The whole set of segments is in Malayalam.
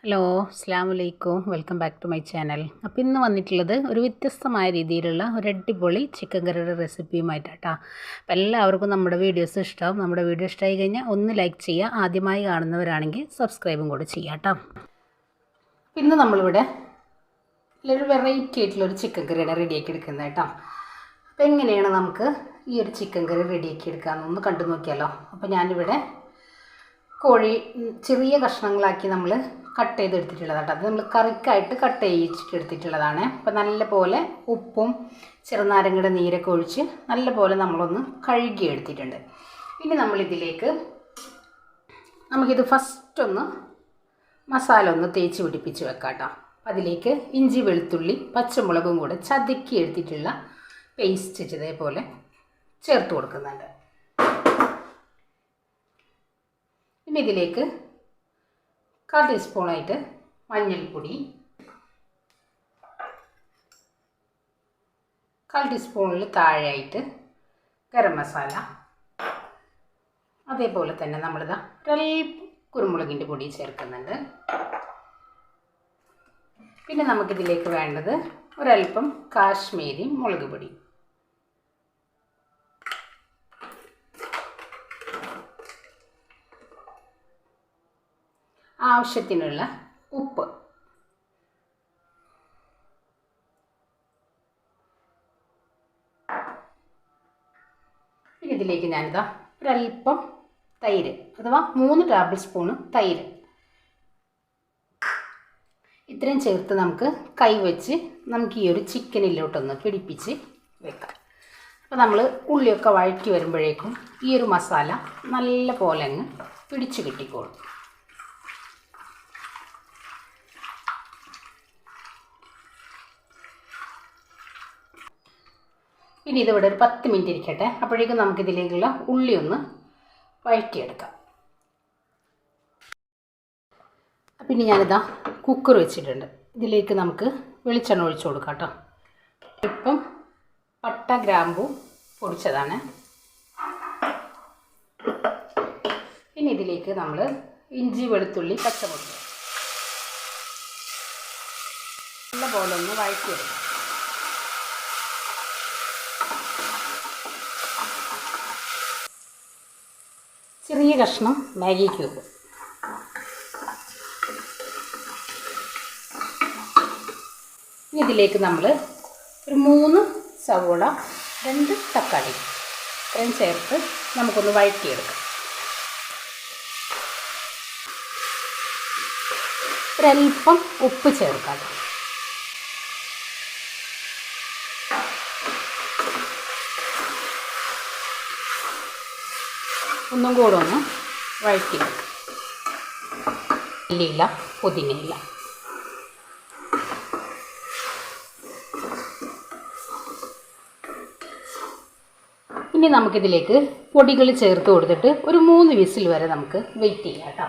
ഹലോ, അസ്സലാമു അലൈക്കും. Welcome back to my channel. അപ്പോൾ ഇന്ന് വന്നിട്ടുള്ളത് ഒരു വ്യത്യസ്തമായ രീതിയിലുള്ള ഒരു അടിപൊളി ചിക്കൻ കറിയുടെ റെസിപ്പിയുമായിട്ടാണ്. അപ്പോൾ എല്ലാവർക്കും നമ്മുടെ വീഡിയോസ് ഇഷ്ടമാവും. നമ്മുടെ വീഡിയോ ഇഷ്ടമായി കഴിഞ്ഞാൽ ഒന്ന് ലൈക്ക് ചെയ്യുക. ആദ്യമായി കാണുന്നവരാണെങ്കിൽ സബ്സ്ക്രൈബും കൂടെ ചെയ്യാം കേട്ടോ. ഇന്ന് നമ്മളിവിടെ ഒരു വെറൈറ്റി ആയിട്ടുള്ളൊരു ചിക്കൻ കറിയാണ് റെഡിയാക്കി എടുക്കുന്നത് കേട്ടോ. അപ്പോൾ എങ്ങനെയാണ് നമുക്ക് ഈ ഒരു ചിക്കൻ കറി റെഡിയാക്കി എടുക്കാമെന്നൊന്ന് കണ്ടു നോക്കിയാലോ. അപ്പോൾ ഞാനിവിടെ കോഴി ചെറിയ കഷ്ണങ്ങളാക്കി നമ്മൾ കട്ട് ചെയ്തെടുത്തിട്ടുള്ളതാണ്. അത് നമ്മൾ കറിക്കായിട്ട് കട്ട് ചെയ്തെടുത്തിട്ടുള്ളതാണ്. അപ്പോൾ നല്ലപോലെ ഉപ്പും ചെറുനാരങ്ങയുടെ നീരൊക്കെ ഒഴിച്ച് നല്ലപോലെ നമ്മളൊന്ന് കഴുകി എടുത്തിട്ടുണ്ട്. ഇനി നമ്മളിതിലേക്ക് നമുക്കിത് ഫസ്റ്റ് ഒന്ന് മസാല ഒന്ന് തേച്ച് പിടിപ്പിച്ച് വെക്കാം കേട്ടോ. അതിലേക്ക് ഇഞ്ചി വെളുത്തുള്ളി പച്ചമുളകും കൂടെ ചതുക്കി എടുത്തിട്ടുള്ള പേസ്റ്റ് ഇതേപോലെ ചേർത്ത് കൊടുക്കുന്നുണ്ട്. ഇനി ഇതിലേക്ക് 1/4 ടീസ്പൂണായിട്ട് മഞ്ഞൾപ്പൊടി, 1/4 ടീസ്പൂണിൽ താഴെയായിട്ട് ഗരം മസാല, അതേപോലെ തന്നെ നമ്മളിതാ ഒരൽപ്പം കുരുമുളകിൻ്റെ പൊടി ചേർക്കുന്നുണ്ട്. പിന്നെ നമുക്കിതിലേക്ക് വേണ്ടത് ഒരൽപ്പം കാശ്മീരി മുളക് പൊടി, ആവശ്യത്തിനുള്ള ഉപ്പ്, പിന്നെ ഇതിലേക്ക് ഞാനിതാ ഒരൽപ്പം തൈര് അഥവാ 3 ടേബിൾ സ്പൂണ് തൈര് ഇത്രയും ചേർത്ത് നമുക്ക് കൈവച്ച് നമുക്ക് ഈ ഒരു ചിക്കനിലോട്ടൊന്ന് പിടിപ്പിച്ച് വെക്കാം. അപ്പോൾ നമ്മൾ ഉള്ളിയൊക്കെ വഴറ്റി വരുമ്പോഴേക്കും ഈ ഒരു മസാല നല്ല പോലെ അങ്ങ് പിടിച്ച് കിട്ടിക്കോളും. ഇനി ഇതിവിടെ ഒരു 10 മിനിറ്റ് ഇരിക്കട്ടെ. അപ്പോഴേക്കും നമുക്കിതിലേക്കുള്ള ഉള്ളി ഒന്ന് വഴറ്റിയെടുക്കാം. അപ്പം ഇനി ഞാനിതാ കുക്കർ വെച്ചിട്ടുണ്ട്. ഇതിലേക്ക് നമുക്ക് വെളിച്ചെണ്ണ ഒഴിച്ച് കൊടുക്കാം കേട്ടോ. ഇപ്പം പട്ട ഗ്രാമ്പൂ പൊടിച്ചതാണ്. ഇനി ഇതിലേക്ക് നമ്മൾ ഇഞ്ചി വെളുത്തുള്ളി പച്ചമുളക് നല്ലപോലെ ഒന്ന് വഴറ്റിയെടുക്കാം. ചെറിയ കഷ്ണം മാഗി ക്യൂബ്, ഇതിലേക്ക് നമ്മൾ ഒരു 3 സവോള 2 തക്കാളി ഇത്രയും ചേർത്ത് നമുക്കൊന്ന് വഴറ്റിയെടുക്കാം. ഒരൽപ്പം ഉപ്പ് ചേർക്കാം. ഒന്നും കൂടെ ഒന്ന് വഴറ്റി മല്ലിയില പുതിനയില, ഇനി നമുക്കിതിലേക്ക് പൊടികൾ ചേർത്ത് കൊടുത്തിട്ട് ഒരു 3 വിസിൽ വരെ നമുക്ക് വെയിറ്റ് ചെയ്യാം കേട്ടോ.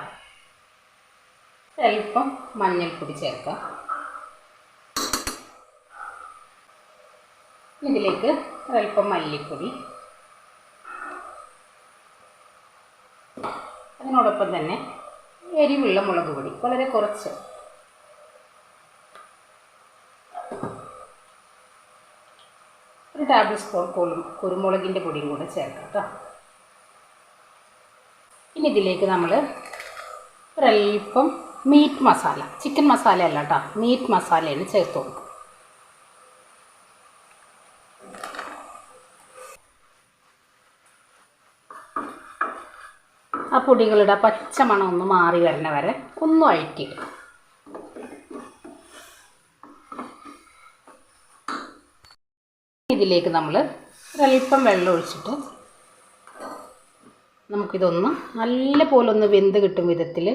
അല്പം മഞ്ഞൾപ്പൊടി ചേർക്കാം. ഇതിലേക്ക് അല്പം മല്ലിപ്പൊടി, അതിനോടൊപ്പം തന്നെ എരിവുള്ള മുളക് പൊടി വളരെ കുറച്ച്, ഒരു ടേബിൾ സ്പൂൺ കുരുമുളകിൻ്റെ പൊടിയും കൂടെ ചേർക്കാം കേട്ടോ. ഇനി ഇതിലേക്ക് നമ്മൾ ഒരൽപ്പം മീറ്റ് മസാല, ചിക്കൻ മസാല അല്ല കേട്ടോ, മീറ്റ് മസാലയാണ് ചേർത്ത് കൊടുക്കുക. ആ പൊടികളുടെ പച്ചമണം ഒന്ന് മാറി വരണ വരെ ഒന്ന് വഴറ്റിയിടും. ഇതിലേക്ക് നമ്മൾ ഒരൽപ്പം വെള്ളം ഒഴിച്ചിട്ട് നമുക്കിതൊന്ന് നല്ല പോലെ ഒന്ന് വെന്ത് കിട്ടും വിധത്തിൽ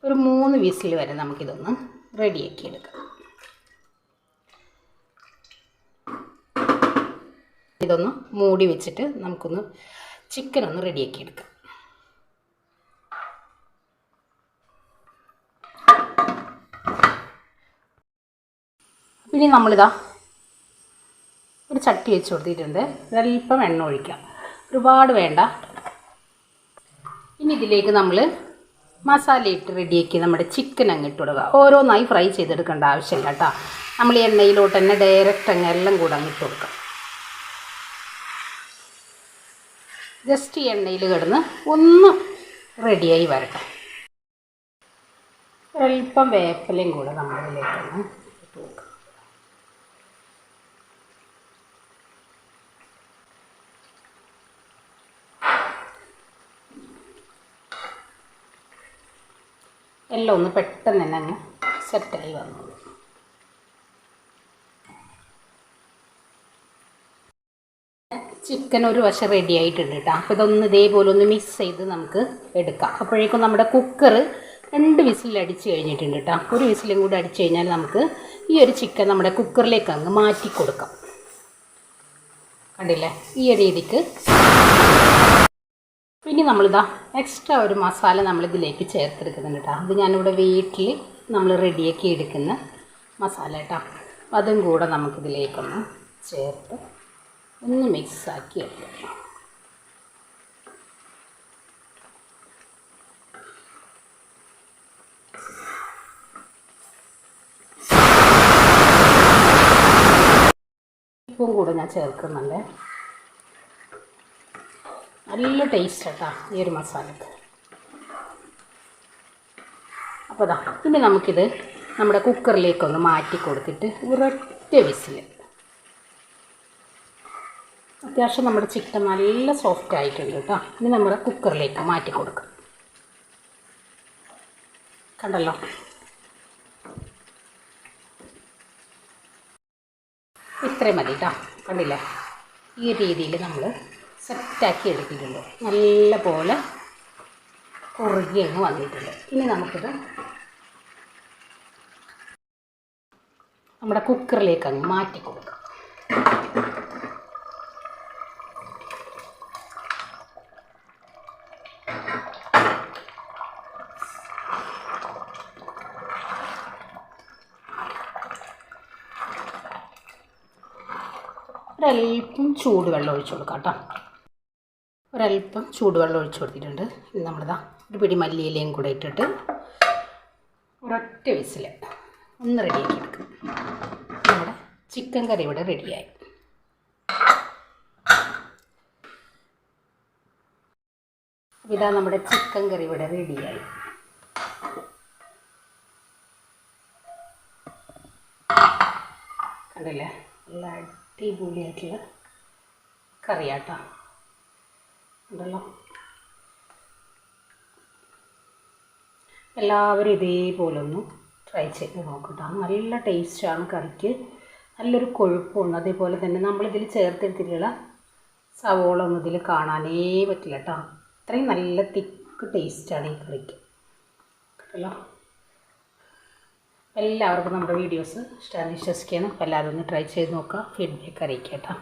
ഒരു 3 വിസിൽ വരെ നമുക്കിതൊന്ന് റെഡിയാക്കി എടുക്കാം. ഇതൊന്ന് മൂടി വെച്ചിട്ട് നമുക്കൊന്ന് ചിക്കൻ ഒന്ന് റെഡിയാക്കി എടുക്കാം. ഇനി നമ്മളിതാ ഒരു ചട്ടി വെച്ച് കൊടുത്തിട്ടുണ്ട്. ഒരൽപ്പം എണ്ണ ഒഴിക്കാം, ഒരുപാട് വേണ്ട. ഇനി ഇതിലേക്ക് നമ്മൾ മസാല ഇട്ട് റെഡിയാക്കി നമ്മുടെ ചിക്കൻ അങ്ങ് ഇട്ട് കൊടുക്കുക. ഓരോന്നായി ഫ്രൈ ചെയ്തെടുക്കേണ്ട ആവശ്യമില്ല കേട്ടോ. നമ്മൾ ഈ എണ്ണയിലോട്ട് തന്നെ ഡയറക്റ്റ് അങ്ങ് എല്ലാം കൂടെ അങ്ങ് ഇട്ട് കൊടുക്കാം. ജസ്റ്റ് ഈ എണ്ണയിൽ കിടന്ന് ഒന്ന് റെഡിയായി വരട്ടെ. ഒരൽപ്പം വേപ്പിലയും കൂടെ നമ്മളിതിലേക്കൊന്ന് ഇട്ട് കൊടുക്കാം. എല്ലാം ഒന്ന് പെട്ടെന്ന് തന്നെ അങ്ങ് സെറ്റായി വന്നോളൂ. ചിക്കൻ ഒരു വശം റെഡി ആയിട്ടുണ്ട് കേട്ടോ. അപ്പോൾ ഇതൊന്ന് ഇതേപോലെ ഒന്ന് മിക്സ് ചെയ്ത് നമുക്ക് എടുക്കാം. അപ്പോഴേക്കും നമ്മുടെ കുക്കർ 2 വിസിൽ അടിച്ച് കഴിഞ്ഞിട്ടുണ്ട് കേട്ടോ. ഒരു വിസിലും കൂടി അടിച്ച് കഴിഞ്ഞാൽ നമുക്ക് ഈ ഒരു ചിക്കൻ നമ്മുടെ കുക്കറിലേക്ക് അങ്ങ് മാറ്റി കൊടുക്കാം. കണ്ടില്ലേ, ഈ ഒരു രീതിക്ക്. പിന്നെ നമ്മളിതാ എക്സ്ട്രാ ഒരു മസാല നമ്മളിതിലേക്ക് ചേർത്തെടുക്കുന്നുണ്ട് കേട്ടോ. അത് ഞാനിവിടെ വീട്ടിൽ നമ്മൾ റെഡിയാക്കി എടുക്കുന്ന മസാല കേട്ടോ. അതും കൂടെ നമുക്കിതിലേക്കൊന്ന് ചേർത്ത് ഒന്ന് മിക്സാക്കി എടുക്കാം. ഉപ്പും കൂടെ ഞാൻ ചേർക്കുന്നുണ്ട്. നല്ല ടേസ്റ്റ് കേട്ടോ ഈ ഒരു മസാലക്ക്. അപ്പോൾ ഇതാ ഇനി നമുക്കിത് നമ്മുടെ കുക്കറിലേക്കൊന്ന് മാറ്റി കൊടുത്തിട്ട് ഒരൊറ്റ വിസിൽ. അത്യാവശ്യം നമ്മുടെ ചിക്കൻ നല്ല സോഫ്റ്റ് ആയിട്ടുണ്ട് കേട്ടോ. ഇനി നമ്മുടെ കുക്കറിലേക്ക് മാറ്റി കൊടുക്കാം. കണ്ടല്ലോ, ഇത്രയും മതി കേട്ടോ. കണ്ടില്ലേ, ഈ രീതിയിൽ നമ്മൾ സെറ്റാക്കി എടുത്തിട്ടുണ്ട്. നല്ല പോലെ കുറുകി അങ്ങ് വന്നിട്ടുണ്ട്. ഇനി നമുക്കിത് നമ്മുടെ കുക്കറിലേക്ക് അങ്ങ് മാറ്റി കൊടുക്കാം. ഒരൽപ്പം ചൂടുവെള്ളം ഒഴിച്ചു കൊടുക്കാം കേട്ടോ. ഒരൽപ്പം ചൂടുവെള്ളം ഒഴിച്ചു കൊടുത്തിട്ടുണ്ട്. ഇനി നമ്മളിതാ ഒരു പിടി മല്ലിയിലയും കൂടെ ഇട്ടിട്ട് ഒരൊറ്റ വിസിൽ ഒന്ന് റെഡിയാക്കി എടുക്കും. നമ്മുടെ ചിക്കൻ കറി ഇവിടെ റെഡിയായി. ഇതാ നമ്മുടെ ചിക്കൻ കറി ഇവിടെ റെഡിയായി. കണ്ടില്ലേ, നല്ല അടിപൊളിയായിട്ടുള്ള കറിയാട്ടോ. ഉണ്ടല്ലോ, എല്ലാവരും ഇതേപോലെ ഒന്ന് ട്രൈ ചെയ്ത് നോക്കട്ടോ. നല്ല ടേസ്റ്റാണ് കറിക്ക്, നല്ലൊരു കൊഴുപ്പുണ്ട്. അതേപോലെ തന്നെ നമ്മളിതിൽ ചേർത്തെടുത്തിട്ടുള്ള സവോള ഒന്നും ഇതിൽ കാണാനേ പറ്റില്ല കേട്ടോ. അത്രയും നല്ല തിക്ക് ടേസ്റ്റാണ് ഈ കറിക്ക് കേട്ടല്ലോ. എല്ലാവർക്കും നമ്മുടെ വീഡിയോസ് ഇഷ്ടമാണെന്ന് വിശ്വസിക്കുകയാണ്. അപ്പോൾ എല്ലാവരും ഒന്ന് ട്രൈ ചെയ്ത് നോക്കുക, ഫീഡ്ബാക്ക് അറിയിക്കാം കേട്ടോ.